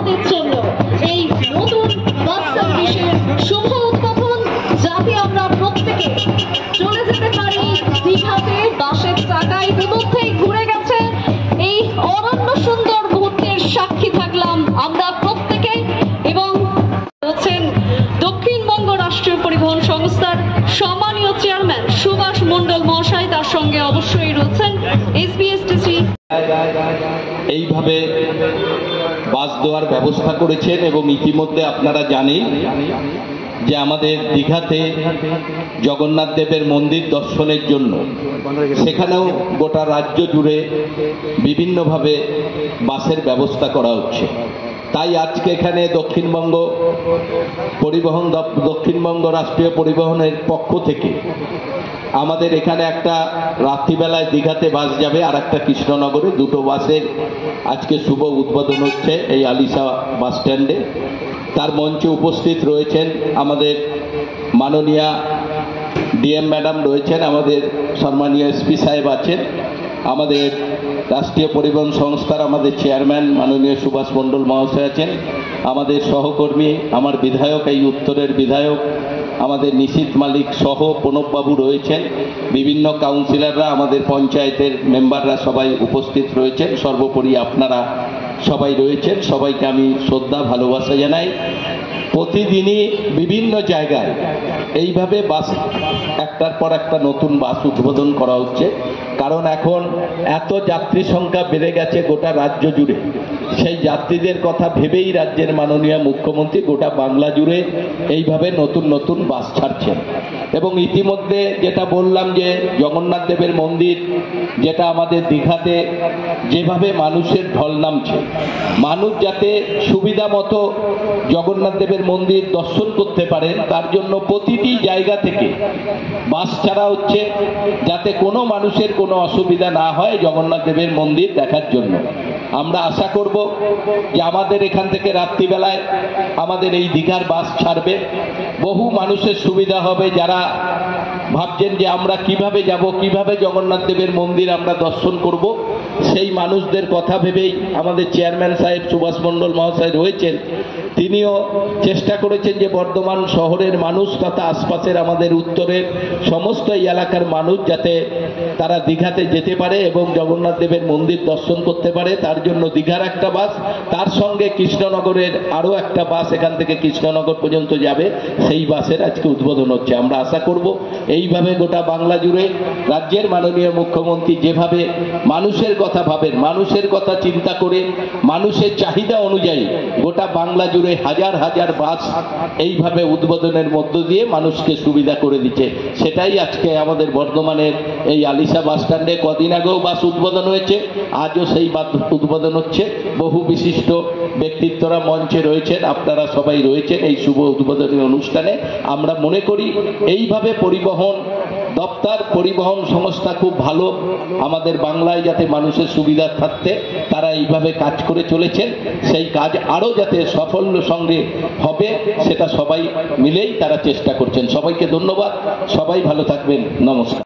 আমাদের জন্য এই নতুন বাস সার্ভিসের শুভ উদ্বোধন, যাতে আমরা প্রত্যেকে চলে যেতে পারি দীঘাতে। বাসের চাকা ইতিমধ্যেই ঘুরে গেছে। এই অনন্য সুন্দর মুহূর্তের সাক্ষী থাকলাম আমরা প্রত্যেকে। এবং হচ্ছেন দক্ষিণবঙ্গ রাষ্ট্রীয় পরিবহন সংস্থার সম্মানীয় চেয়ারম্যান সুভাষ মণ্ডল মহাশয়, তার সঙ্গে অবশ্যই রয়েছেন এসবিএসটিসি। এইভাবে বাস দেওয়ার ব্যবস্থা করেছেন এবং ইতিমধ্যে আপনারা জানেন যে আমাদের দীঘাতে জগন্নাথ দেবের মন্দির দর্শনের জন্য সেখানেও গোটা রাজ্য জুড়ে বিভিন্নভাবে বাসের ব্যবস্থা করা হচ্ছে। তাই আজকে এখানে দক্ষিণবঙ্গ রাষ্ট্রীয় পরিবহনের পক্ষ থেকে আমাদের এখানে একটা রাত্রিবেলায় দীঘাতে বাস যাবে, আর একটা কৃষ্ণনগরে, দুটো বাসের আজকে শুভ উদ্বোধন হচ্ছে এই আলিশা বাস স্ট্যান্ডে। তার মঞ্চে উপস্থিত রয়েছেন আমাদের মাননীয়া ডিএম ম্যাডাম রয়েছেন, আমাদের সম্মানীয় এসপি সাহেব আছেন, আমাদের রাষ্ট্রীয় পরিবহন সংস্থার আমাদের চেয়ারম্যান মাননীয় সুভাষ মণ্ডল মহাশয় আছেন, আমাদের সহকর্মী আমার বিধায়ক, এই উত্তরের বিধায়ক আমাদের নিশীথ মালিক সহ প্রণববাবু রয়েছেন, বিভিন্ন কাউন্সিলররা, আমাদের পঞ্চায়েতের মেম্বাররা সবাই উপস্থিত রয়েছেন, সর্বোপরি আপনারা সবাই রয়েছেন। সবাইকে আমি শ্রদ্ধা ভালোবাসা জানাই। প্রতিদিনই বিভিন্ন জায়গায় এইভাবে বাস একটার পর একটা নতুন বাস উদ্বোধন করা হচ্ছে, কারণ এখন এত যাত্রী সংখ্যা বেড়ে গেছে গোটা রাজ্য জুড়ে। সেই যাত্রীদের কথা ভেবেই রাজ্যের মাননীয় মুখ্যমন্ত্রী গোটা বাংলা জুড়ে এইভাবে নতুন নতুন বাস ছাড়ছেন। এবং ইতিমধ্যে যেটা বললাম যে জগন্নাথ দেবের মন্দির, যেটা আমাদের দীঘাতে যেভাবে মানুষের ঢল নামছে, মানুষ যাতে সুবিধা মতো জগন্নাথ দেবের মন্দির দর্শন করতে পারেন তার জন্য প্রতিটি জায়গা থেকে বাস ছাড়া হচ্ছে, যাতে কোনো মানুষের কোনো অসুবিধা না হয় জগন্নাথ দেবের মন্দির দেখার জন্য। আমরা আশা করব যে আমাদের এখান থেকে রাত্রিবেলায় আমাদের এই দীঘার বাস ছাড়বে, বহু মানুষের সুবিধা হবে যারা ভাবছেন যে আমরা কিভাবে যাব, কিভাবে জগন্নাথ দেবের মন্দির আমরা দর্শন করব। সেই মানুষদের কথা ভেবেই আমাদের চেয়ারম্যান সাহেব সুভাষ মণ্ডল মহাশয় রয়েছেন, তিনিও চেষ্টা করেছেন যে বর্ধমান শহরের মানুষ তথা আশপাশের আমাদের উত্তরের সমস্ত এলাকার মানুষ যাতে তারা দীঘাতে যেতে পারে এবং জগন্নাথ দেবের মন্দির দর্শন করতে পারে। তার জন্য দীঘার একটা বাস, তার সঙ্গে কৃষ্ণনগরের আরও একটা বাস এখান থেকে কৃষ্ণনগর পর্যন্ত যাবে, সেই বাসের আজকে উদ্বোধন হচ্ছে। আমরা আশা করব এইভাবে গোটা বাংলা জুড়ে রাজ্যের মাননীয় মুখ্যমন্ত্রী যেভাবে মানুষের কথা ভাবেন, মানুষের কথা চিন্তা করে মানুষের চাহিদা অনুযায়ী গোটা বাংলা জুড়ে হাজার হাজার বাস এইভাবে উদ্বোধনের মধ্য দিয়ে মানুষকে সুবিধা করে দিচ্ছে। সেটাই আজকে আমাদের বর্ধমানের এই আলিশা বাস স্ট্যান্ডে কদিন আগেও বাস উদ্বোধন হয়েছে, আজও সেই বাস উদ্বোধন হচ্ছে। বহু বিশিষ্ট ব্যক্তিত্বরা মঞ্চে রয়েছেন, আপনারা সবাই রয়েছেন এই শুভ উদ্বোধনী অনুষ্ঠানে। আমরা মনে করি এইভাবে পরিবহন দপ্তর, পরিবহন সংস্থা খুব ভালো, আমাদের বাংলায় যাতে মানুষের সুবিধা থাকতে তারা এইভাবে কাজ করে চলেছেন, সেই কাজ আরও যাতে সাফল্য সঙ্গে হবে সেটা সবাই মিলেই তারা চেষ্টা করছেন। সবাইকে ধন্যবাদ, সবাই ভালো থাকবেন, নমস্কার।